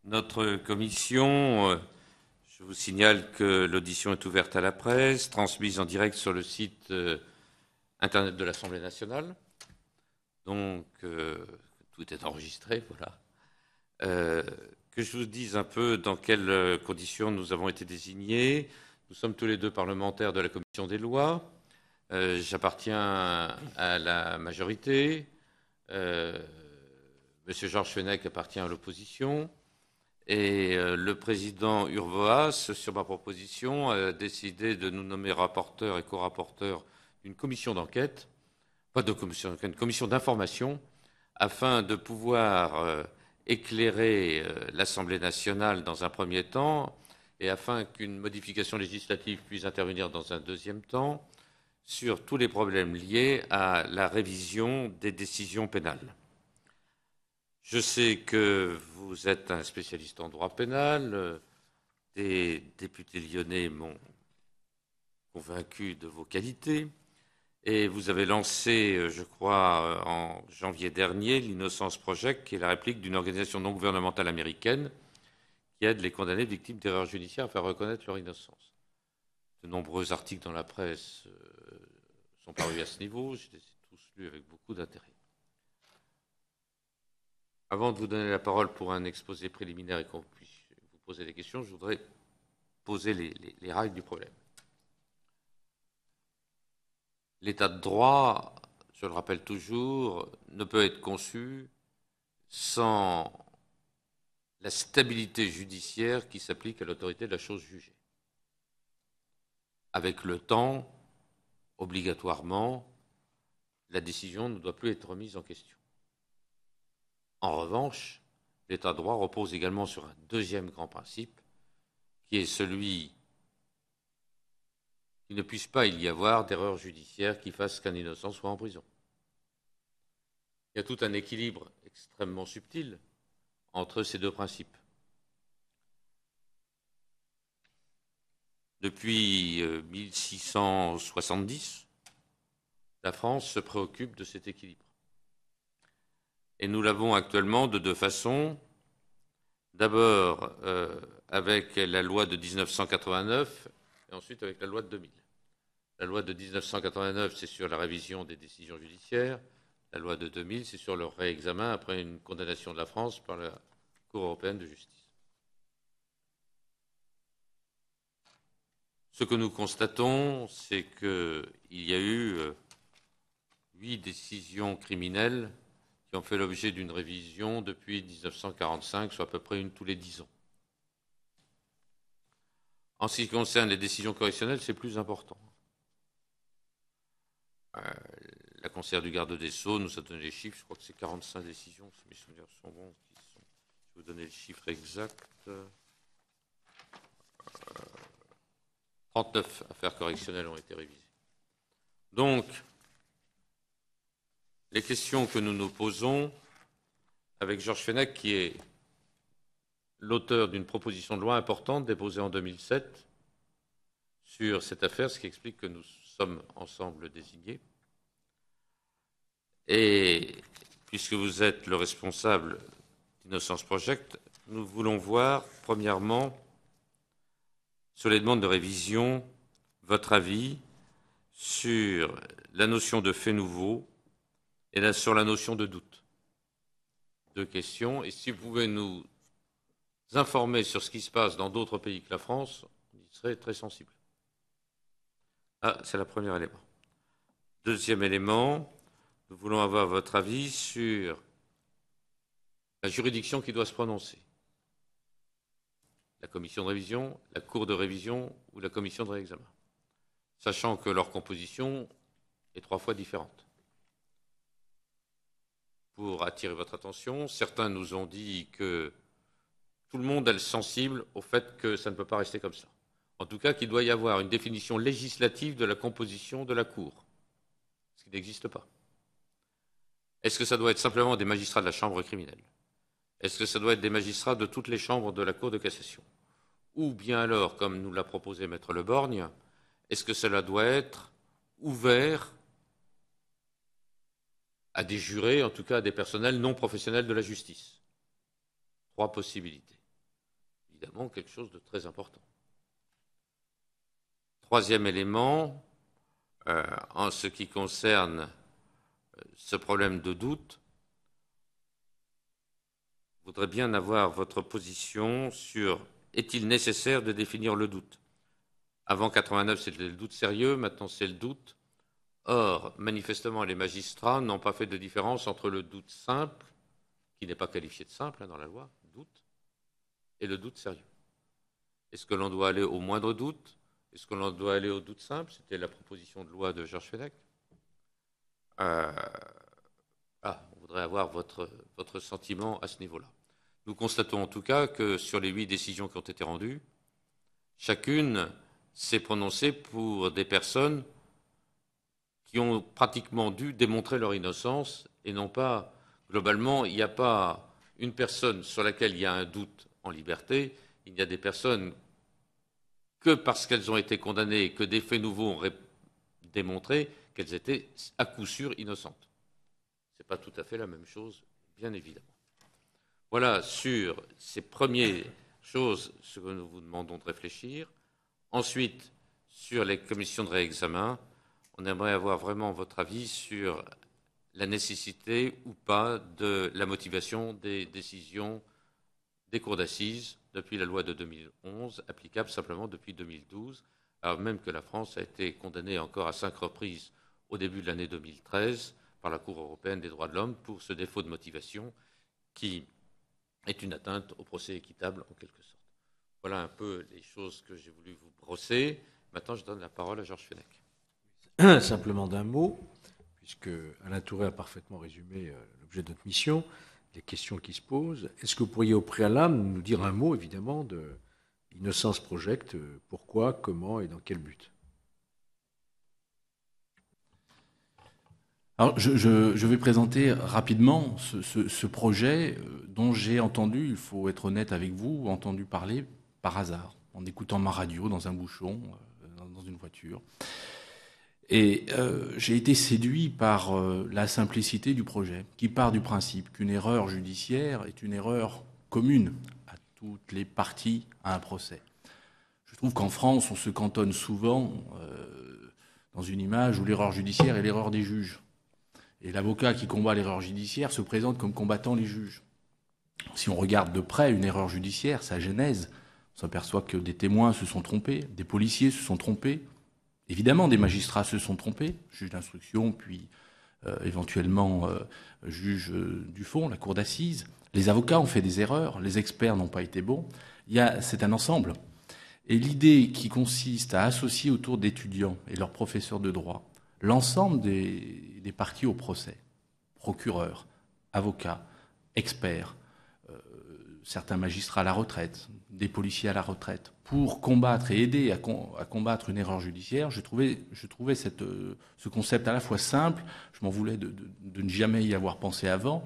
Notre commission, je vous signale que l'audition est ouverte à la presse, transmise en direct sur le site Internet de l'Assemblée nationale. Donc, tout est enregistré, voilà. Que je vous dise un peu dans quelles conditions nous avons été désignés. Nous sommes tous les deux parlementaires de la commission des lois. J'appartiens à la majorité. Monsieur Georges Fenech appartient à l'opposition. Et le président Urvoas, sur ma proposition, a décidé de nous nommer rapporteurs et co-rapporteurs d'une commission d'enquête, pas de commission d'enquête, une commission d'information, afin de pouvoir éclairer l'Assemblée nationale dans un premier temps, et afin qu'une modification législative puisse intervenir dans un deuxième temps, sur tous les problèmes liés à la révision des décisions pénales. Je sais que vous êtes un spécialiste en droit pénal. Des députés lyonnais m'ont convaincu de vos qualités. Et vous avez lancé, je crois, en janvier dernier, l'Innocence Project, qui est la réplique d'une organisation non gouvernementale américaine qui aide les condamnés victimes d'erreurs judiciaires à faire reconnaître leur innocence. De nombreux articles dans la presse sont parus à ce niveau. Je les ai tous lus avec beaucoup d'intérêt. Avant de vous donner la parole pour un exposé préliminaire et qu'on puisse vous poser des questions, je voudrais poser les règles du problème. L'état de droit, je le rappelle toujours, ne peut être conçu sans la stabilité judiciaire qui s'applique à l'autorité de la chose jugée. Avec le temps, obligatoirement, la décision ne doit plus être remise en question. En revanche, l'état de droit repose également sur un deuxième grand principe, qui est celui qu'il ne puisse pas y avoir d'erreur judiciaire qui fasse qu'un innocent soit en prison. Il y a tout un équilibre extrêmement subtil entre ces deux principes. Depuis 1670, la France se préoccupe de cet équilibre. Et nous l'avons actuellement de deux façons. D'abord avec la loi de 1989 et ensuite avec la loi de 2000. La loi de 1989, c'est sur la révision des décisions judiciaires. La loi de 2000, c'est sur leur réexamen après une condamnation de la France par la Cour européenne de justice. Ce que nous constatons, c'est qu'il y a eu 8 décisions criminelles qui ont fait l'objet d'une révision depuis 1945, soit à peu près une tous les 10 ans. En ce qui concerne les décisions correctionnelles, c'est plus important. La conseillère du garde des Sceaux nous a donné les chiffres, je crois que c'est 45 décisions, si mes souvenirs sont bons. Je vais vous donner le chiffre exact. 39 affaires correctionnelles ont été révisées. Donc, les questions que nous nous posons avec Georges Fenech, qui est l'auteur d'une proposition de loi importante déposée en 2007 sur cette affaire, ce qui explique que nous sommes ensemble désignés. Et puisque vous êtes le responsable d'Innocence Project, nous voulons voir, premièrement, sur les demandes de révision, votre avis sur la notion de fait nouveau et sur la notion de doute. Deux questions. Et si vous pouvez nous informer sur ce qui se passe dans d'autres pays que la France, on y serait très sensible. Ah, c'est le premier élément. Deuxième élément, nous voulons avoir votre avis sur la juridiction qui doit se prononcer. La commission de révision, la cour de révision ou la commission de réexamen, sachant que leur composition est 3 fois différente. Pour attirer votre attention, certains nous ont dit que tout le monde est sensible au fait que ça ne peut pas rester comme ça. En tout cas, qu'il doit y avoir une définition législative de la composition de la Cour, ce qui n'existe pas. Est-ce que ça doit être simplement des magistrats de la chambre criminelle? Est-ce que ça doit être des magistrats de toutes les chambres de la Cour de cassation? Ou bien alors, comme nous l'a proposé Maître Le Borgne, est-ce que cela doit être ouvert à des jurés, en tout cas à des personnels non professionnels de la justice? 3 possibilités. évidemment quelque chose de très important. Troisième élément, en ce qui concerne ce problème de doute, je voudrais bien avoir votre position sur est-il nécessaire de définir le doute? Avant 89, c'était le doute sérieux, maintenant c'est le doute. Or, manifestement, les magistrats n'ont pas fait de différence entre le doute simple, qui n'est pas qualifié de simple dans la loi, doute, et le doute sérieux. Est-ce que l'on doit aller au moindre doute? Est-ce que l'on doit aller au doute simple? C'était la proposition de loi de Georges Fenech. On voudrait avoir votre sentiment à ce niveau-là. Nous constatons en tout cas que sur les 8 décisions qui ont été rendues, chacune s'est prononcée pour des personnes qui ont pratiquement dû démontrer leur innocence et non pas, globalement, il n'y a pas une personne sur laquelle il y a un doute en liberté, il y a des personnes que parce qu'elles ont été condamnées et que des faits nouveaux ont démontré qu'elles étaient à coup sûr innocentes. Ce n'est pas tout à fait la même chose, bien évidemment. Voilà sur ces premières choses ce que nous vous demandons de réfléchir. Ensuite, sur les commissions de réexamen, on aimerait avoir vraiment votre avis sur la nécessité ou pas de la motivation des décisions des cours d'assises depuis la loi de 2011, applicable simplement depuis 2012, alors même que la France a été condamnée encore à 5 reprises au début de l'année 2013 par la Cour européenne des droits de l'homme pour ce défaut de motivation qui est une atteinte au procès équitable en quelque sorte. Voilà un peu les choses que j'ai voulu vous brosser. Maintenant, je donne la parole à Georges Fenech. Simplement d'un mot, puisque Alain Tourret a parfaitement résumé l'objet de notre mission, les questions qui se posent. Est-ce que vous pourriez au préalable nous dire un mot, évidemment, de Innocence Project, pourquoi, comment et dans quel but? Alors, je vais présenter rapidement ce projet dont j'ai entendu, il faut être honnête avec vous, entendu parler par hasard, en écoutant ma radio dans un bouchon, dans une voiture. Et j'ai été séduit par la simplicité du projet, qui part du principe qu'une erreur judiciaire est une erreur commune à toutes les parties à un procès. Je trouve qu'en France, on se cantonne souvent dans une image où l'erreur judiciaire est l'erreur des juges. Et l'avocat qui combat l'erreur judiciaire se présente comme combattant les juges. Si on regarde de près une erreur judiciaire, sa genèse, on s'aperçoit que des témoins se sont trompés, des policiers se sont trompés, évidemment des magistrats se sont trompés, juge d'instruction, puis éventuellement juge du fond, la cour d'assises. Les avocats ont fait des erreurs, les experts n'ont pas été bons. C'est un ensemble. Et l'idée qui consiste à associer autour d'étudiants et leurs professeurs de droit l'ensemble des parties au procès, procureurs, avocats, experts, certains magistrats à la retraite, des policiers à la retraite, pour combattre et aider à combattre une erreur judiciaire, je trouvais ce concept à la fois simple, je m'en voulais de ne jamais y avoir pensé avant,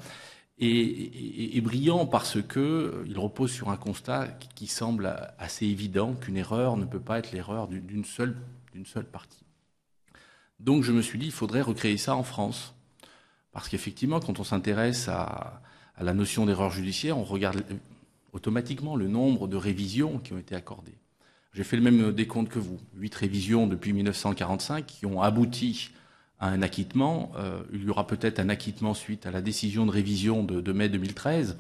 et brillant parce qu'il repose sur un constat qui semble assez évident, qu'une erreur ne peut pas être l'erreur d'une seule partie. Donc je me suis dit, il faudrait recréer ça en France. Parce qu'effectivement, quand on s'intéresse à la notion d'erreur judiciaire, on regarde automatiquement le nombre de révisions qui ont été accordées. J'ai fait le même décompte que vous. 8 révisions depuis 1945 qui ont abouti à un acquittement. Il y aura peut-être un acquittement suite à la décision de révision de mai 2013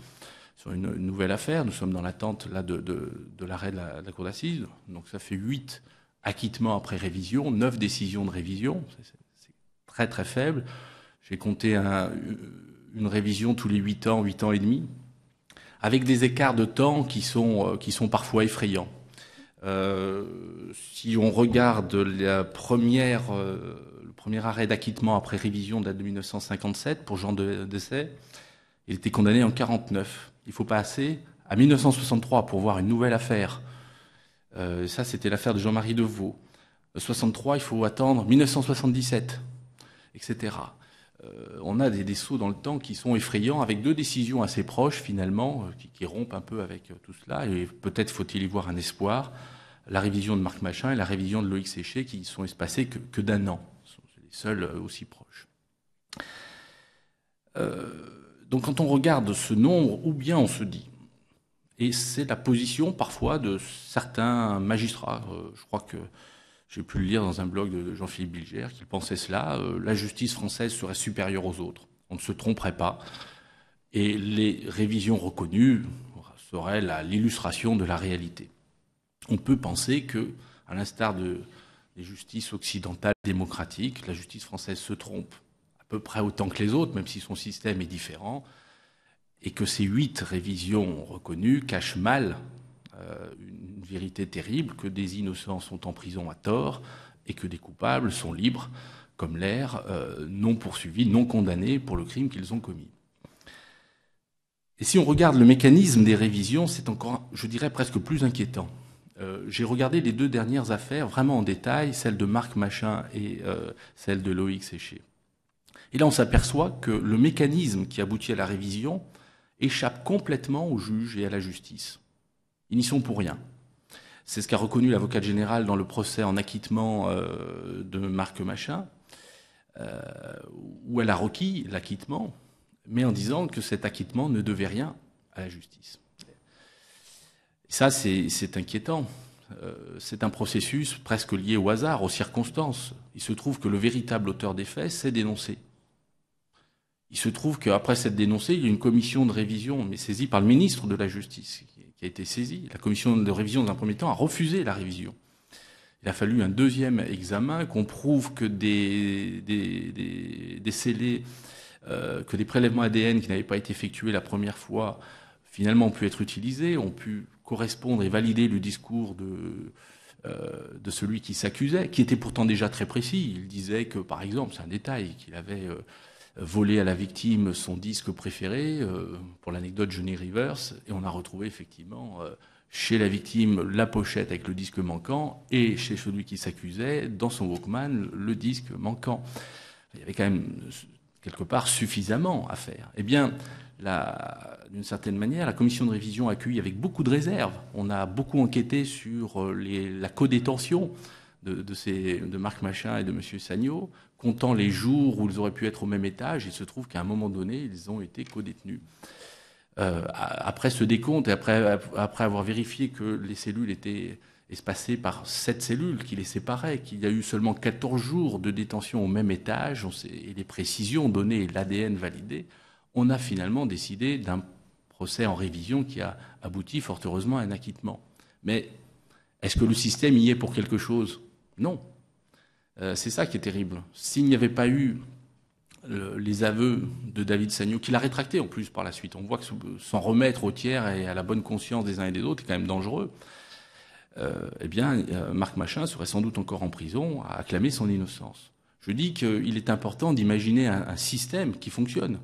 sur une nouvelle affaire. Nous sommes dans l'attente là, de l'arrêt de la Cour d'assises. Donc ça fait 8 acquittement après révision, 9 décisions de révision, c'est très très faible. J'ai compté une révision tous les 8 ans et demi, avec des écarts de temps qui sont parfois effrayants. Si on regarde le premier arrêt d'acquittement après révision date de 1957 pour Jean Dessay, il était condamné en 49. Il faut passer à 1963 pour voir une nouvelle affaire. Ça, c'était l'affaire de Jean-Marie Deveau. 63, il faut attendre 1977, etc. On a des sauts dans le temps qui sont effrayants, avec 2 décisions assez proches, finalement, qui rompent un peu avec tout cela. Et peut-être faut-il y voir un espoir. La révision de Marc Machin et la révision de Loïc Séché, qui sont espacées que d'1 an. C'est les seuls aussi proches. Donc quand on regarde ce nombre, ou bien on se dit, Et c'est la position parfois de certains magistrats. Je crois que j'ai pu le lire dans un blog de Jean-Philippe Bilger, qu'il pensait cela. La justice française serait supérieure aux autres. On ne se tromperait pas. Et les révisions reconnues seraient l'illustration de la réalité. On peut penser que, à l'instar des justices occidentales démocratiques, la justice française se trompe à peu près autant que les autres, même si son système est différent, et que ces 8 révisions reconnues cachent mal une vérité terrible, que des innocents sont en prison à tort et que des coupables sont libres, comme l'air, non poursuivis, non condamnés pour le crime qu'ils ont commis. Et si on regarde le mécanisme des révisions, c'est encore, je dirais, presque plus inquiétant. J'ai regardé les 2 dernières affaires vraiment en détail, celle de Marc Machin et celle de Loïc Séché. Et là, on s'aperçoit que le mécanisme qui aboutit à la révision échappe complètement aux juges et à la justice. Ils n'y sont pour rien. C'est ce qu'a reconnu l'avocat général dans le procès en acquittement de Marc Machin, où elle a requis l'acquittement, mais en disant que cet acquittement ne devait rien à la justice. Ça, c'est inquiétant. C'est un processus presque lié au hasard, aux circonstances. Il se trouve que le véritable auteur des faits s'est dénoncé. Il se trouve qu'après s'être dénoncé, il y a une commission de révision, mais saisie par le ministre de la Justice, qui a été saisie. La commission de révision, dans un premier temps, a refusé la révision. Il a fallu un 2e examen, qu'on prouve que des scellés, que des prélèvements ADN qui n'avaient pas été effectués la première fois, finalement ont pu être utilisés, ont pu correspondre et valider le discours de celui qui s'accusait, qui était pourtant déjà très précis. Il disait que, par exemple, c'est un détail, qu'il avait volé à la victime son disque préféré, pour l'anecdote Johnny Rivers, et on a retrouvé effectivement chez la victime la pochette avec le disque manquant, et chez celui qui s'accusait, dans son Walkman, le disque manquant. Il y avait quand même quelque part suffisamment à faire. Eh bien, d'une certaine manière, la commission de révision a accueilli avec beaucoup de réserve. On a beaucoup enquêté sur la codétention de Marc Machin et de M. Sagnaud, comptant les jours où ils auraient pu être au même étage. Il se trouve qu'à un moment donné, ils ont été codétenus. Après ce décompte et après avoir vérifié que les cellules étaient espacées par 7 cellules qui les séparaient, qu'il y a eu seulement 14 jours de détention au même étage, et les précisions données et l'ADN validé, on a finalement décidé d'un procès en révision qui a abouti fort heureusement à un acquittement. Mais est-ce que le système y est pour quelque chose ? Non. C'est ça qui est terrible. S'il n'y avait pas eu les aveux de David Sagnaud, qu'il a rétracté en plus par la suite, on voit que s'en remettre au tiers et à la bonne conscience des uns et des autres est quand même dangereux, eh bien, Marc Machin serait sans doute encore en prison à acclamer son innocence. Je dis qu'il est important d'imaginer un système qui fonctionne,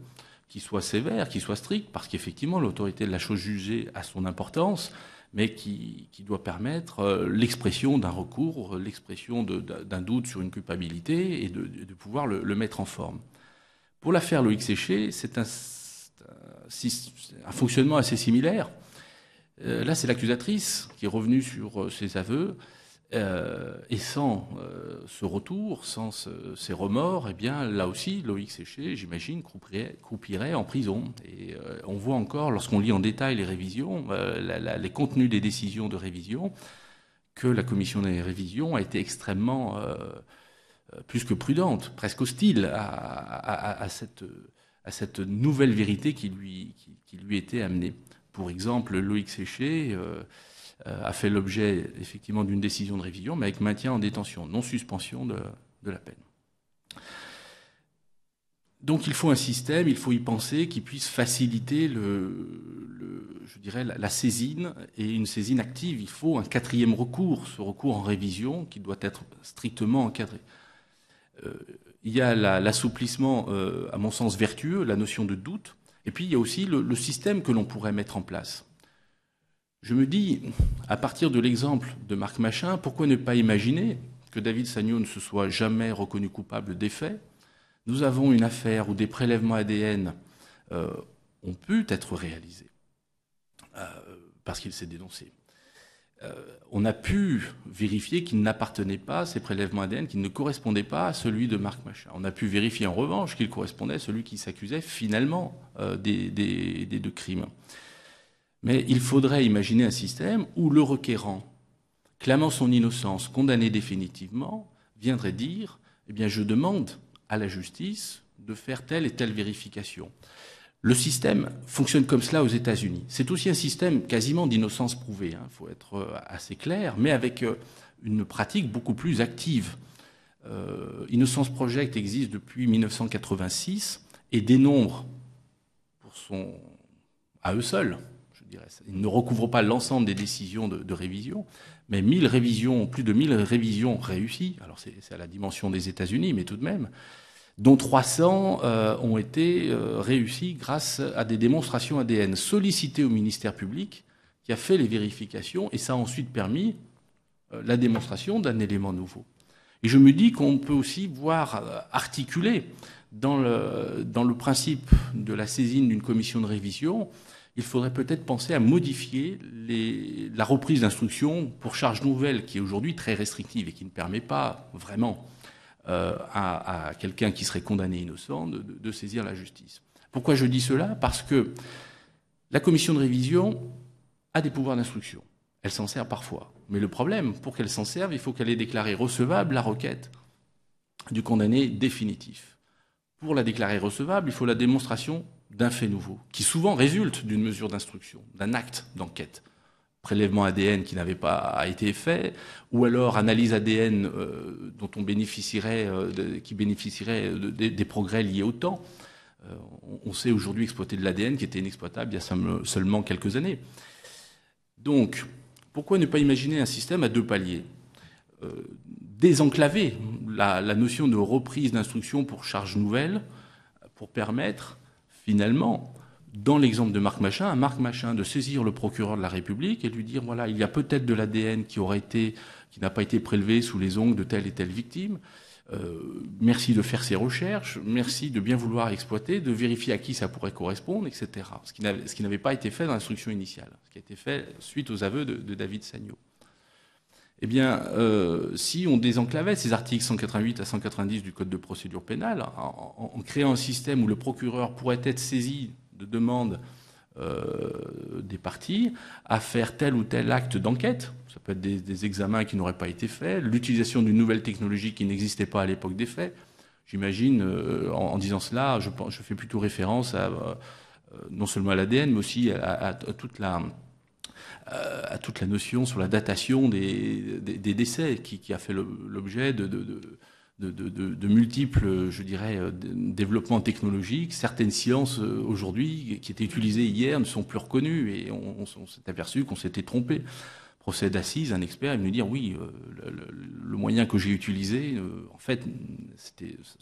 qui soit sévère, qui soit strict, parce qu'effectivement, l'autorité de la chose jugée a son importance, mais qui doit permettre l'expression d'un recours, l'expression d'un doute sur une culpabilité et de pouvoir le mettre en forme. Pour l'affaire Loïc Séché, c'est un fonctionnement assez similaire. Là, c'est l'accusatrice qui est revenue sur ses aveux, et sans ce retour, sans ces remords, eh bien, là aussi, Loïc Séché, j'imagine, croupirait en prison. Et on voit encore, lorsqu'on lit en détail les révisions, les contenus des décisions de révision, que la commission des révisions a été extrêmement, plus que prudente, presque hostile à cette nouvelle vérité qui lui était amenée. Pour exemple, Loïc Séché a fait l'objet effectivement d'une décision de révision, mais avec maintien en détention, non suspension de la peine. Donc il faut un système, il faut y penser, qui puisse faciliter je dirais, la saisine, et une saisine active. Il faut un 4e recours, ce recours en révision, qui doit être strictement encadré. Il y a l'assouplissement, à mon sens, vertueux, la notion de doute, et puis il y a aussi le système que l'on pourrait mettre en place. Je me dis, à partir de l'exemple de Marc Machin, pourquoi ne pas imaginer que David Sagnaud ne se soit jamais reconnu coupable des faits ? Nous avons une affaire où des prélèvements ADN ont pu être réalisés, parce qu'il s'est dénoncé. On a pu vérifier qu'il n'appartenait pas, ces prélèvements ADN, qu'ils ne correspondaient pas à celui de Marc Machin. On a pu vérifier en revanche qu'il correspondait à celui qui s'accusait finalement des 2 crimes. Mais il faudrait imaginer un système où le requérant, clamant son innocence, condamné définitivement, viendrait dire « Eh bien, je demande à la justice de faire telle et telle vérification ». Le système fonctionne comme cela aux États-Unis. C'est aussi un système quasiment d'innocence prouvée, il faut être assez clair, mais avec une pratique beaucoup plus active. Innocence Project existe depuis 1986 et dénombre, à eux seuls, je dirais, ils ne recouvrent pas l'ensemble des décisions de révision, mais plus de 1000 révisions réussies. Alors c'est à la dimension des États-Unis, mais tout de même, dont 300 ont été réussies grâce à des démonstrations ADN sollicitées au ministère public, qui a fait les vérifications, et ça a ensuite permis la démonstration d'un élément nouveau. Et je me dis qu'on peut aussi voir articuler dans le principe de la saisine d'une commission de révision, il faudrait peut-être penser à modifier la reprise d'instruction pour charge nouvelle, qui est aujourd'hui très restrictive et qui ne permet pas vraiment à quelqu'un qui serait condamné innocent de saisir la justice. Pourquoi je dis cela? Parce que la commission de révision a des pouvoirs d'instruction. Elle s'en sert parfois. Mais le problème, pour qu'elle s'en serve, il faut qu'elle ait déclaré recevable la requête du condamné définitif. Pour la déclarer recevable, il faut la démonstration d'un fait nouveau, qui souvent résulte d'une mesure d'instruction, d'un acte d'enquête. Prélèvement ADN qui n'avait pas été fait, ou alors analyse ADN dont on bénéficierait, qui bénéficierait des progrès liés au temps. On sait aujourd'hui exploiter de l'ADN qui était inexploitable il y a seulement quelques années. Donc, pourquoi ne pas imaginer un système à deux paliers? Désenclaver la notion de reprise d'instruction pour charge nouvelle, pour permettre finalement, dans l'exemple de Marc Machin, à Marc Machin de saisir le procureur de la République et lui dire voilà, il y a peut-être de l'ADN qui n'a pas été prélevé sous les ongles de telle et telle victime. Merci de faire ces recherches, merci de bien vouloir exploiter, de vérifier à qui ça pourrait correspondre, etc. Ce qui n'avait pas été fait dans l'instruction initiale, ce qui a été fait suite aux aveux de David Sagnaud. Eh bien, si on désenclavait ces articles 188 à 190 du Code de procédure pénale, en créant un système où le procureur pourrait être saisi de demandes des parties à faire tel ou tel acte d'enquête, ça peut être des examens qui n'auraient pas été faits, l'utilisation d'une nouvelle technologie qui n'existait pas à l'époque des faits. J'imagine, en disant cela, je fais plutôt référence non seulement à l'ADN, mais aussi à toute la notion sur la datation des décès qui a fait l'objet de multiples, je dirais, développements technologiques. Certaines sciences aujourd'hui qui étaient utilisées hier ne sont plus reconnues et on s'est aperçu qu'on s'était trompé. Procès d'assises, un expert est venu dire oui, le moyen que j'ai utilisé, en fait, ça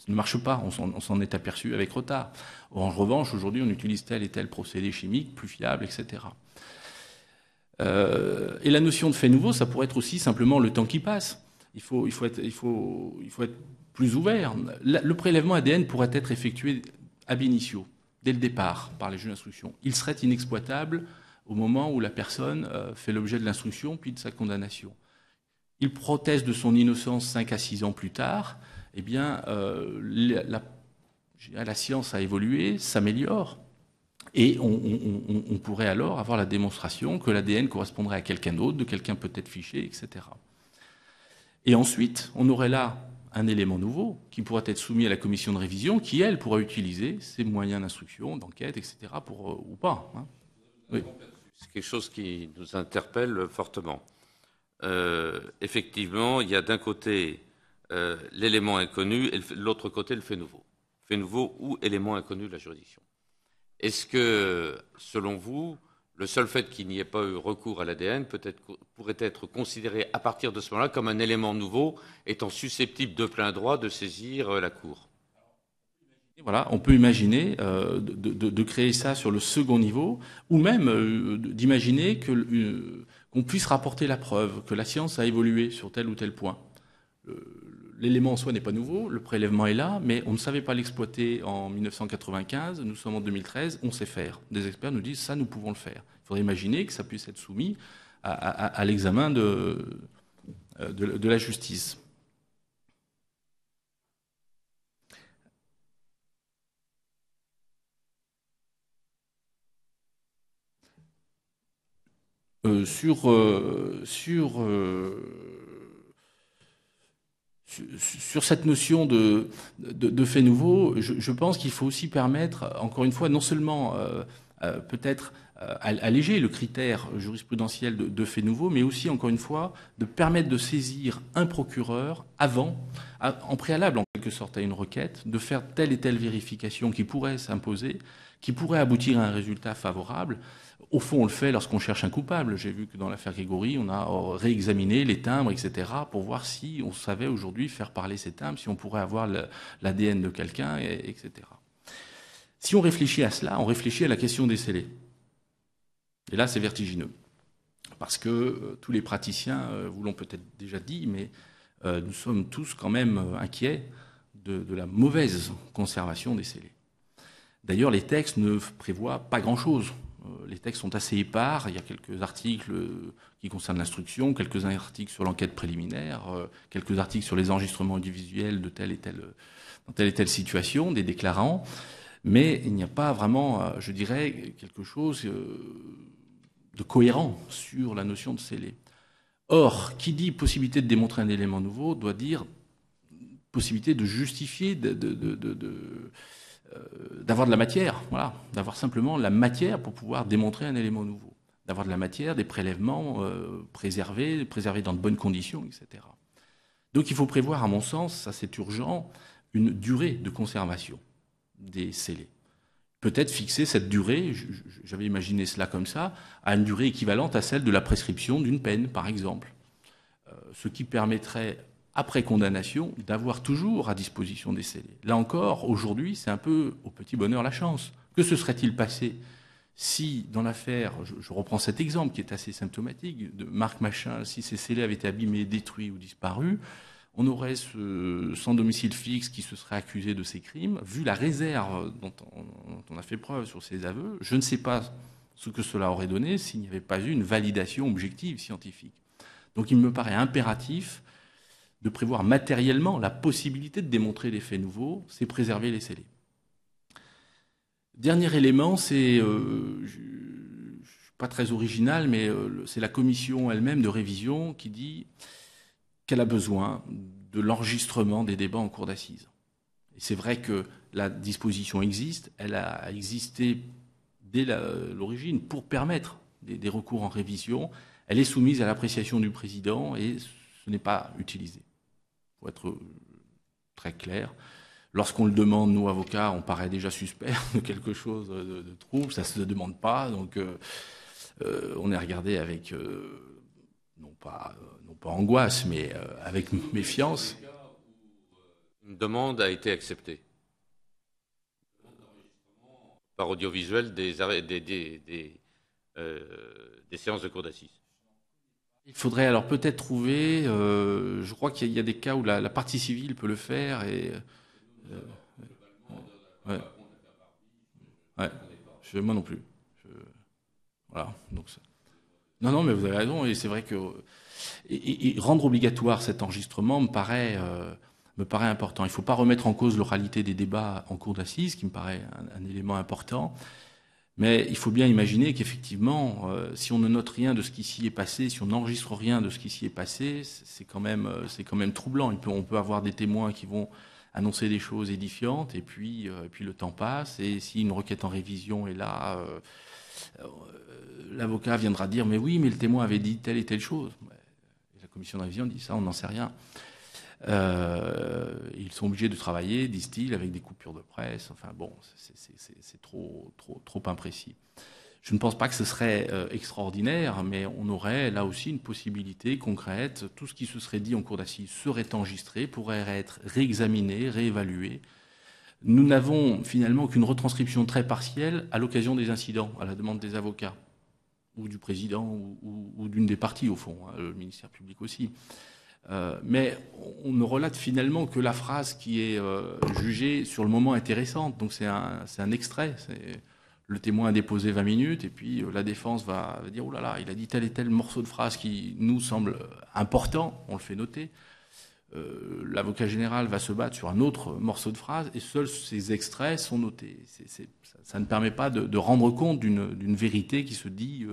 ne marche pas. On s'en est aperçu avec retard. En revanche, aujourd'hui, on utilise tel et tel procédé chimique plus fiable, etc. Et la notion de fait nouveau, ça pourrait être aussi simplement le temps qui passe. Il faut être plus ouvert. Le prélèvement ADN pourrait être effectué ab initio, dès le départ, par les juges d'instruction. Il serait inexploitable au moment où la personne fait l'objet de l'instruction puis de sa condamnation. Il proteste de son innocence 5 à 6 ans plus tard. Eh bien, la science a évolué, s'améliore. Et on pourrait alors avoir la démonstration que l'ADN correspondrait à quelqu'un d'autre, de quelqu'un peut-être fiché, etc. Et ensuite, on aurait là un élément nouveau qui pourrait être soumis à la commission de révision, qui, elle, pourra utiliser ses moyens d'instruction, d'enquête, etc., ou pas. Hein. Oui. C'est quelque chose qui nous interpelle fortement. Effectivement, il y a d'un côté l'élément inconnu et de l'autre côté le fait nouveau. Fait nouveau ou élément inconnu de la juridiction. Est-ce que, selon vous, le seul fait qu'il n'y ait pas eu recours à l'ADN pourrait être considéré à partir de ce moment-là comme un élément nouveau étant susceptible de plein droit de saisir la Cour? Voilà, on peut imaginer de créer ça sur le second niveau, ou même d'imaginer qu'on puisse rapporter la preuve que la science a évolué sur tel ou tel point. L'élément en soi n'est pas nouveau, le prélèvement est là, mais on ne savait pas l'exploiter en 1995, nous sommes en 2013, on sait faire. Des experts nous disent ça, nous pouvons le faire. Il faudrait imaginer que ça puisse être soumis à l'examen de la justice. Sur cette notion de fait nouveau, je pense qu'il faut aussi permettre, encore une fois, non seulement peut-être alléger le critère jurisprudentiel de fait nouveau, mais aussi, encore une fois, de permettre de saisir un procureur avant, en préalable en quelque sorte à une requête, de faire telle et telle vérification qui pourrait s'imposer, qui pourrait aboutir à un résultat favorable. Au fond, on le fait lorsqu'on cherche un coupable. J'ai vu que dans l'affaire Grégory, on a réexaminé les timbres, etc., pour voir si on savait aujourd'hui faire parler ces timbres, si on pourrait avoir l'ADN de quelqu'un, etc. Si on réfléchit à cela, on réfléchit à la question des scellés. Et là, c'est vertigineux. Parce que tous les praticiens vous l'ont peut-être déjà dit, mais nous sommes tous quand même inquiets de la mauvaise conservation des scellés. D'ailleurs, les textes ne prévoient pas grand-chose. Les textes sont assez épars. Il y a quelques articles qui concernent l'instruction, quelques articles sur l'enquête préliminaire, quelques articles sur les enregistrements audiovisuels de telle et telle situation, des déclarants. Mais il n'y a pas vraiment, je dirais, quelque chose de cohérent sur la notion de scellé. Or, qui dit possibilité de démontrer un élément nouveau doit dire possibilité de justifier, d'avoir de la matière, voilà, d'avoir simplement la matière pour pouvoir démontrer un élément nouveau, d'avoir de la matière, des prélèvements préservés dans de bonnes conditions, etc. Donc il faut prévoir, à mon sens, ça c'est urgent, une durée de conservation des scellés. Peut-être fixer cette durée, j'avais imaginé cela comme ça, à une durée équivalente à celle de la prescription d'une peine, par exemple. Ce qui permettrait, après condamnation, d'avoir toujours à disposition des scellés. Là encore, aujourd'hui, c'est un peu au petit bonheur la chance. Que se serait-il passé si, dans l'affaire, je reprends cet exemple qui est assez symptomatique, de Marc Machin, si ces scellés avaient été abîmés, détruits ou disparus, on aurait ce sans domicile fixe qui se serait accusé de ces crimes. Vu la réserve dont on a fait preuve sur ces aveux, je ne sais pas ce que cela aurait donné s'il n'y avait pas eu une validation objective scientifique. Donc il me paraît impératif de prévoir matériellement la possibilité de démontrer des faits nouveaux, c'est préserver les scellés. Dernier élément, c'est, je ne suis pas très original, mais c'est la commission elle-même de révision qui dit qu'elle a besoin de l'enregistrement des débats en cour d'assises. Et c'est vrai que la disposition existe, elle a existé dès l'origine pour permettre des recours en révision. Elle est soumise à l'appréciation du président et ce n'est pas utilisé. Il faut être très clair. Lorsqu'on le demande, nous, avocats, on paraît déjà suspect de quelque chose de trouble, ça ne se demande pas, donc on est regardé avec... non pas angoisse, mais avec méfiance. Une demande a été acceptée par audiovisuel des séances de cour d'assises. Il faudrait alors peut-être trouver, je crois qu'il y a des cas où la partie civile peut le faire et... ouais. Moi non plus. Voilà. Donc, non, mais vous avez raison, et c'est vrai que et rendre obligatoire cet enregistrement me paraît important. Il ne faut pas remettre en cause l'oralité des débats en cour d'assises, qui me paraît un élément important. Mais il faut bien imaginer qu'effectivement, si on ne note rien de ce qui s'y est passé, si on n'enregistre rien de ce qui s'y est passé, c'est quand même troublant. On peut avoir des témoins qui vont annoncer des choses édifiantes, et puis le temps passe, et si une requête en révision est là, l'avocat viendra dire « mais oui, mais le témoin avait dit telle et telle chose ». La commission de révision dit ça, on n'en sait rien. Ils sont obligés de travailler, disent-ils, avec des coupures de presse. Enfin bon, c'est trop imprécis. Je ne pense pas que ce serait extraordinaire, mais on aurait là aussi une possibilité concrète. Tout ce qui se serait dit en cour d'assises serait enregistré, pourrait être réexaminé, réévalué. Nous n'avons finalement qu'une retranscription très partielle à l'occasion des incidents, à la demande des avocats, ou du président, ou d'une des parties au fond, hein, le ministère public aussi. Mais on ne relate finalement que la phrase qui est jugée sur le moment intéressante. Donc c'est un extrait. Le témoin a déposé 20 minutes et puis la défense va dire « oh là là, il a dit tel et tel morceau de phrase qui nous semble important, on le fait noter ». L'avocat général va se battre sur un autre morceau de phrase et seuls ces extraits sont notés. Ça ne permet pas de rendre compte d'une vérité qui se dit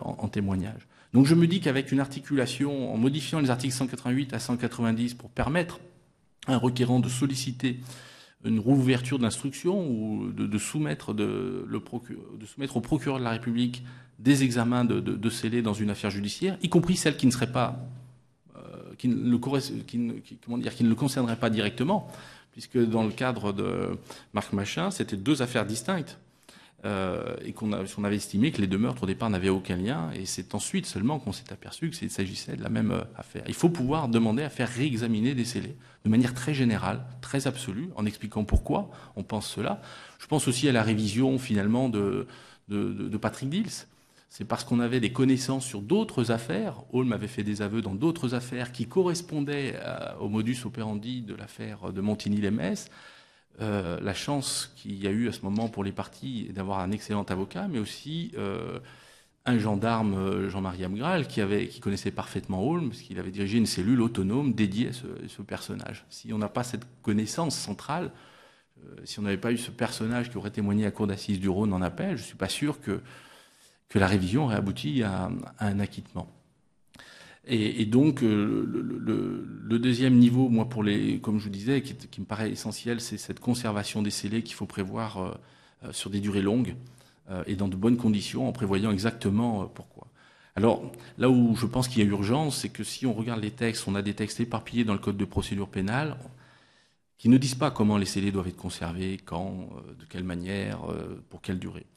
en témoignage. Donc je me dis qu'avec une articulation, en modifiant les articles 188 à 190 pour permettre à un requérant de solliciter une rouverture de l'instruction ou de soumettre au procureur de la République des examens de scellés dans une affaire judiciaire, y compris celles qui ne seraient pas, qui ne le concerneraient pas directement, puisque dans le cadre de Marc Machin, c'était 2 affaires distinctes. Et qu'on avait estimé que les 2 meurtres au départ n'avaient aucun lien, et c'est ensuite seulement qu'on s'est aperçu qu'il s'agissait de la même affaire. Il faut pouvoir demander à faire réexaminer des scellés de manière très générale, très absolue, en expliquant pourquoi on pense cela. Je pense aussi à la révision finalement de Patrick Dils. C'est parce qu'on avait des connaissances sur d'autres affaires. Holm avait fait des aveux dans d'autres affaires qui correspondaient au modus operandi de l'affaire de Montigny-lès-Metz. La chance qu'il y a eu à ce moment pour les parties est d'avoir un excellent avocat, mais aussi un gendarme, Jean-Marie Amgral, qui connaissait parfaitement Holm, parce qu'il avait dirigé une cellule autonome dédiée à ce personnage. Si on n'a pas cette connaissance centrale, si on n'avait pas eu ce personnage qui aurait témoigné à la cour d'assises du Rhône en appel, je ne suis pas sûr que la révision aurait abouti à un acquittement. Et donc, le deuxième niveau, moi, comme je vous disais, qui me paraît essentiel, c'est cette conservation des scellés qu'il faut prévoir sur des durées longues et dans de bonnes conditions, en prévoyant exactement pourquoi. Alors, là où je pense qu'il y a urgence, c'est que si on regarde les textes, on a des textes éparpillés dans le Code de procédure pénale qui ne disent pas comment les scellés doivent être conservés, quand, de quelle manière, pour quelle durée.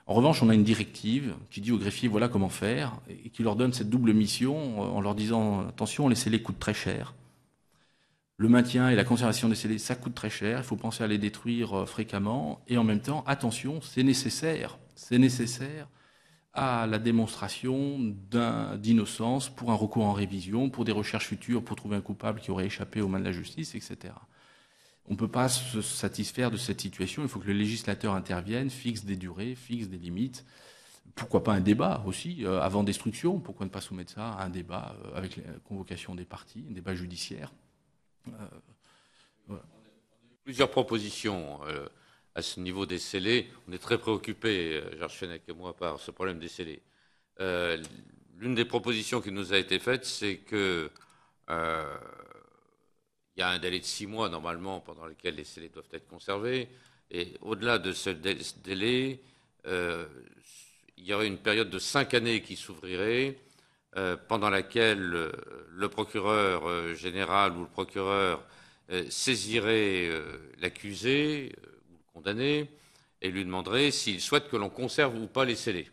En revanche, on a une directive qui dit aux greffiers voilà comment faire et qui leur donne cette double mission en leur disant attention, les scellés coûtent très cher. Le maintien et la conservation des scellés, ça coûte très cher. Il faut penser à les détruire fréquemment. Et en même temps, attention, c'est nécessaire à la démonstration d'innocence pour un recours en révision, pour des recherches futures, pour trouver un coupable qui aurait échappé aux mains de la justice, etc. On ne peut pas se satisfaire de cette situation. Il faut que le législateur intervienne, fixe des durées, fixe des limites. Pourquoi pas un débat aussi, avant destruction? Pourquoi ne pas soumettre ça à un débat avec la convocation des parties, un débat judiciaire? Voilà. Plusieurs propositions à ce niveau des scellés. On est très préoccupés, Georges Fenech et moi, par ce problème des scellés. L'une des propositions qui nous a été faite, c'est que il y a un délai de 6 mois, normalement, pendant lequel les scellés doivent être conservés. Et au-delà de ce délai, il y aurait une période de 5 années qui s'ouvrirait, pendant laquelle le procureur général ou le procureur saisirait l'accusé ou le condamné et lui demanderait s'il souhaite que l'on conserve ou pas les scellés.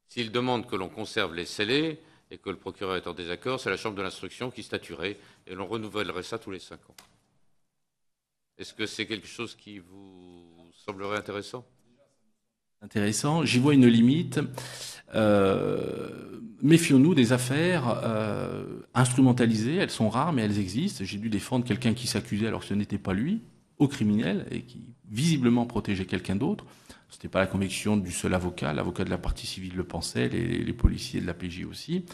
S'il demande que l'on conserve les scellés, et que le procureur est en désaccord, c'est la chambre de l'instruction qui statuerait, et l'on renouvellerait ça tous les 5 ans. Est-ce que c'est quelque chose qui vous semblerait intéressant? Intéressant. J'y vois une limite. Méfions-nous des affaires instrumentalisées. Elles sont rares, mais elles existent. J'ai dû défendre quelqu'un qui s'accusait alors que ce n'était pas lui, au criminel, et qui visiblement protégeait quelqu'un d'autre. Ce n'était pas la conviction du seul avocat. L'avocat de la partie civile le pensait, les policiers de la PJ aussi.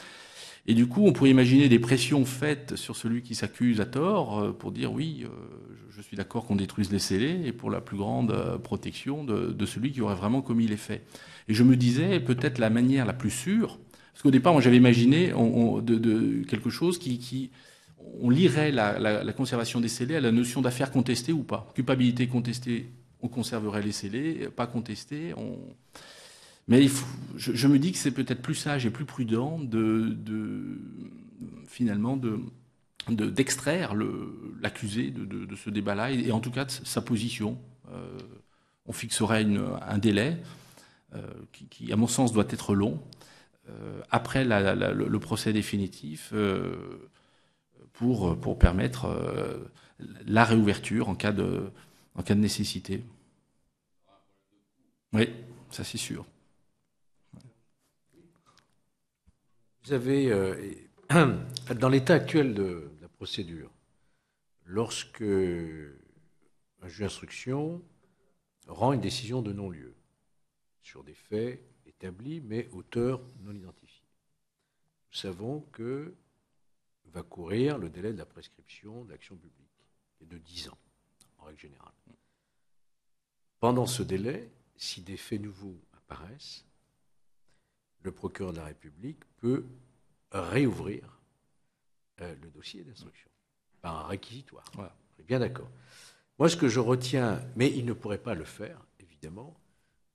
Et du coup, on pourrait imaginer des pressions faites sur celui qui s'accuse à tort pour dire oui, je suis d'accord qu'on détruise les scellés et pour la plus grande protection de celui qui aurait vraiment commis les faits. Et je me disais peut-être la manière la plus sûre, parce qu'au départ, moi j'avais imaginé de quelque chose qui on lirait la conservation des scellés à la notion d'affaire contestée ou pas. Culpabilité contestée, on conserverait les scellés, pas contestée, Mais je me dis que c'est peut-être plus sage et plus prudent finalement d'extraire l'accusé de ce débat-là et en tout cas de sa position. On fixerait un délai qui, à mon sens, doit être long après le procès définitif pour permettre la réouverture en cas de nécessité. Oui, ça c'est sûr. Vous avez, dans l'état actuel de la procédure, lorsque un juge d'instruction rend une décision de non-lieu sur des faits établis mais auteurs non identifiés, nous savons que va courir le délai de la prescription de l'action publique, qui est de 10 ans, en règle générale. Pendant ce délai, si des faits nouveaux apparaissent, le procureur de la République peut réouvrir le dossier d'instruction par un réquisitoire. Voilà, on est bien d'accord. Moi, ce que je retiens, mais il ne pourrait pas le faire, évidemment,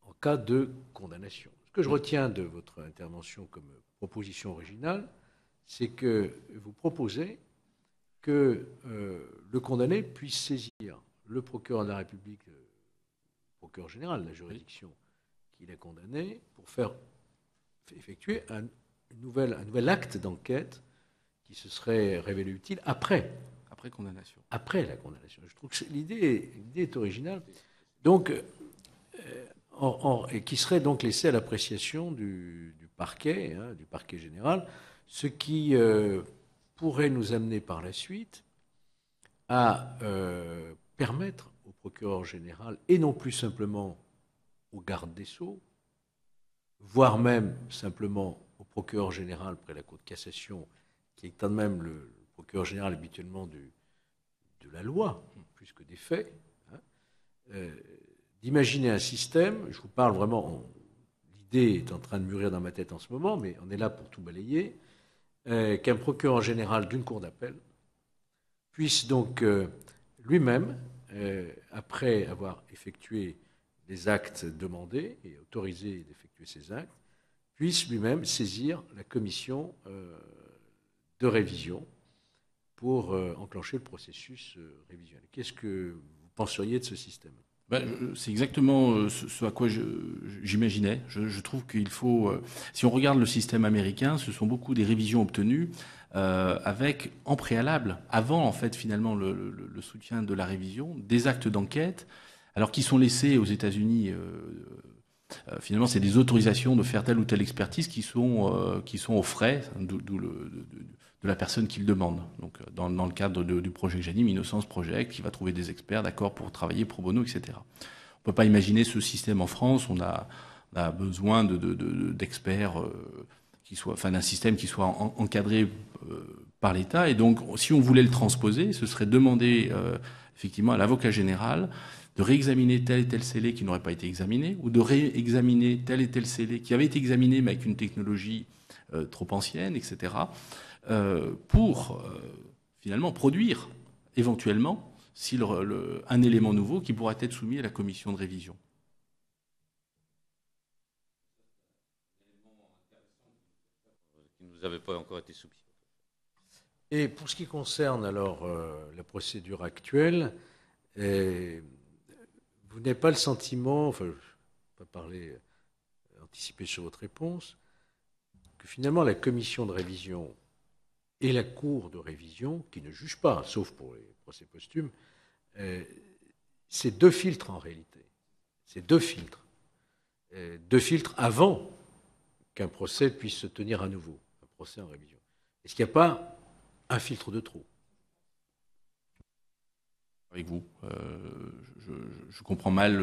en cas de condamnation. Ce que je retiens de votre intervention comme proposition originale, c'est que vous proposez que le condamné puisse saisir le procureur de la République, le procureur général de la juridiction qu'il a condamné, pour faire effectuer un nouvel acte d'enquête qui se serait révélé utile après condamnation. Après la condamnation. Je trouve que l'idée est originale. Donc, et qui serait donc laissé à l'appréciation du parquet, du parquet général, ce qui pourrait nous amener par la suite à permettre au procureur général, et non plus simplement au garde des Sceaux, voire même simplement au procureur général près la Cour de cassation, qui est quand même le procureur général habituellement de la loi, plus que des faits, d'imaginer un système, je vous parle vraiment, l'idée est en train de mûrir dans ma tête en ce moment, mais on est là pour tout balayer, qu'un procureur général d'une cour d'appel puisse donc lui-même, après avoir effectué les actes demandés et autorisé d'effectuer ces actes, puisse lui-même saisir la commission de révision pour enclencher le processus révisionnel. Qu'est-ce que vous penseriez de ce système ? C'est exactement ce à quoi j'imaginais. Je trouve qu'il faut... si on regarde le système américain, ce sont beaucoup des révisions obtenues avec, en préalable, avant en fait finalement le soutien de la révision, des actes d'enquête, alors qui sont laissés aux États-Unis... finalement, c'est des autorisations de faire telle ou telle expertise qui sont aux frais de la personne qui le demande. Donc, dans le cadre du projet que j'anime, Innocence Project, qui va trouver des experts, d'accord, pour travailler pro bono, etc. On ne peut pas imaginer ce système en France. On a besoin d'experts d'un système qui soit encadré par l'État. Et donc, si on voulait le transposer, ce serait demander effectivement à l'avocat général de réexaminer tel et tel scellé qui n'aurait pas été examiné, ou de réexaminer tel et tel scellé qui avait été examiné mais avec une technologie trop ancienne, etc., pour finalement produire éventuellement un élément nouveau qui pourrait être soumis à la commission de révision. Qui ne vous avait pas encore été soumis. Et pour ce qui concerne alors la procédure actuelle, vous n'avez pas le sentiment, enfin, je ne vais pas anticiper sur votre réponse, que finalement la commission de révision et la cour de révision, qui ne juge pas, sauf pour les procès posthumes, c'est deux filtres en réalité. C'est deux filtres. Deux filtres avant qu'un procès puisse se tenir à nouveau, un procès en révision. Est-ce qu'il n'y a pas un filtre de trop ? Avec vous. Je comprends mal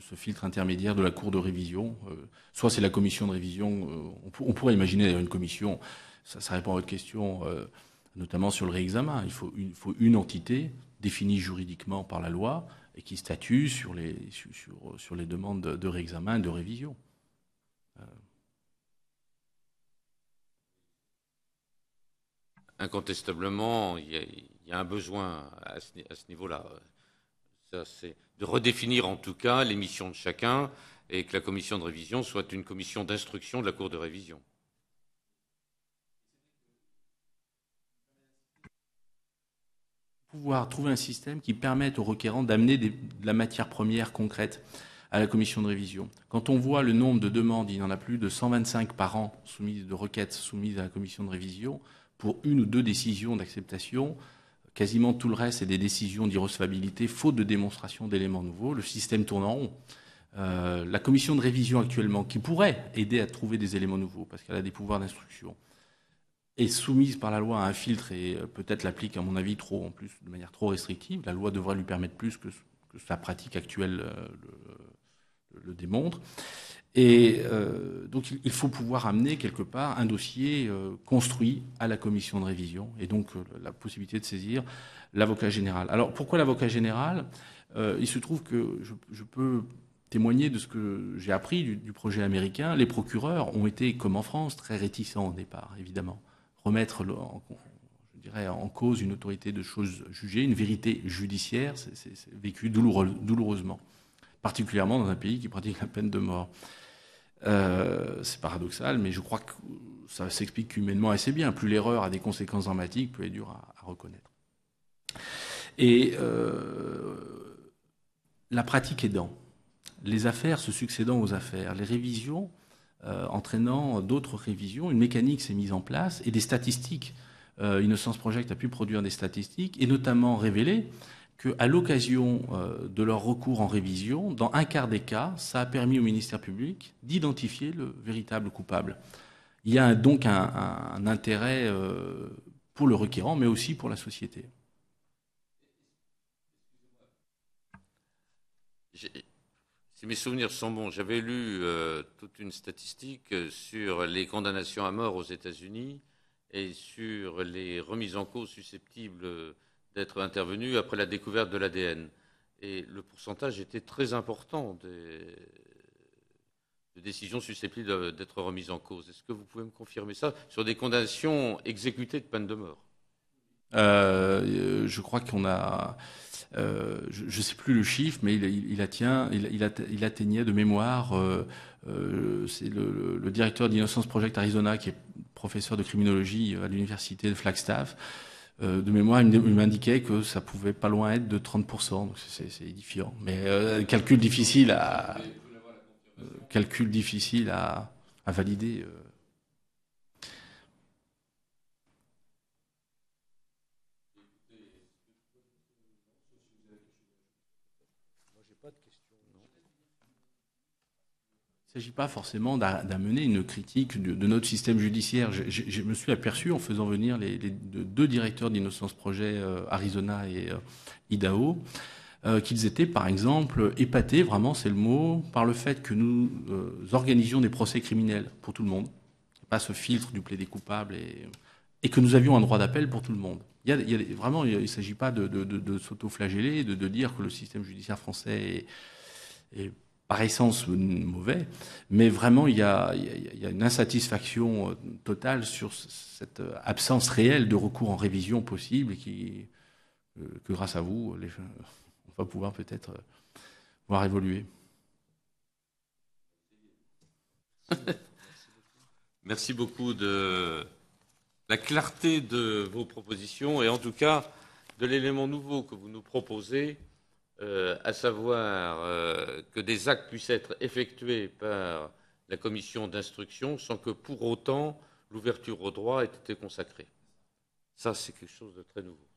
ce filtre intermédiaire de la cour de révision. Soit c'est la commission de révision, on pourrait imaginer d'ailleurs une commission, ça répond à votre question, notamment sur le réexamen. Il faut une entité définie juridiquement par la loi et qui statue sur les demandes de réexamen et de révision. Incontestablement, il y a un besoin à ce niveau-là. Ça, c'est de redéfinir en tout cas les missions de chacun et que la commission de révision soit une commission d'instruction de la Cour de révision. Pouvoir trouver un système qui permette aux requérants d'amener de la matière première concrète à la commission de révision. Quand on voit le nombre de demandes, il y en a plus de 125 par an de requêtes soumises à la commission de révision, pour une ou deux décisions d'acceptation, quasiment tout le reste est des décisions d'irrecevabilité, faute de démonstration d'éléments nouveaux. Le système tourne en rond. La commission de révision actuellement, qui pourrait aider à trouver des éléments nouveaux, parce qu'elle a des pouvoirs d'instruction, est soumise par la loi à un filtre et peut-être l'applique, à mon avis, en plus, de manière trop restrictive. La loi devrait lui permettre plus que sa pratique actuelle le démontre. Et donc, il faut pouvoir amener quelque part un dossier construit à la commission de révision et donc la possibilité de saisir l'avocat général. Alors, pourquoi l'avocat général ? Il se trouve que je peux témoigner de ce que j'ai appris du projet américain. Les procureurs ont été, comme en France, très réticents au départ, évidemment. Remettre en cause une autorité de choses jugées, une vérité judiciaire, c'est vécu douloureusement, particulièrement dans un pays qui pratique la peine de mort. C'est paradoxal, mais je crois que ça s'explique humainement assez bien. Plus l'erreur a des conséquences dramatiques, plus elle est dure à reconnaître. Et la pratique aidant, les affaires se succédant aux affaires, les révisions entraînant d'autres révisions, une mécanique s'est mise en place et des statistiques. Innocence Project a pu produire des statistiques et notamment révéler qu'à l'occasion de leur recours en révision, dans un quart des cas, ça a permis au ministère public d'identifier le véritable coupable. Il y a donc un intérêt pour le requérant, mais aussi pour la société. Si mes souvenirs sont bons, j'avais lu toute une statistique sur les condamnations à mort aux États-Unis et sur les remises en cause susceptibles d'être intervenues après la découverte de l'ADN. Et le pourcentage était très important de décisions susceptibles d'être remises en cause. Est-ce que vous pouvez me confirmer ça sur des condamnations exécutées de peine de mort? Je crois qu'on a... je ne sais plus le chiffre, mais il atteignait de mémoire, c'est le directeur d'Innocence Project Arizona, qui est professeur de criminologie à l'université de Flagstaff. De mémoire, il m'indiquait que ça pouvait pas loin être de 30%, donc c'est édifiant. Mais calcul difficile à valider. Il ne s'agit pas forcément d'amener une critique de notre système judiciaire. Je me suis aperçu en faisant venir les deux directeurs d'Innocence Project, Arizona et Idaho, qu'ils étaient par exemple épatés, vraiment c'est le mot, par le fait que nous organisions des procès criminels pour tout le monde, pas ce filtre du plaidé coupable, et que nous avions un droit d'appel pour tout le monde. Vraiment, il ne s'agit pas de s'auto-flageller, de dire que le système judiciaire français est par essence mauvais, mais vraiment il y a une insatisfaction totale sur cette absence réelle de recours en révision possible et que grâce à vous, on va pouvoir peut-être voir évoluer. Merci beaucoup de la clarté de vos propositions et en tout cas de l'élément nouveau que vous nous proposez, à savoir que des actes puissent être effectués par la commission d'instruction sans que pour autant l'ouverture au droit ait été consacrée. Ça, c'est quelque chose de très nouveau.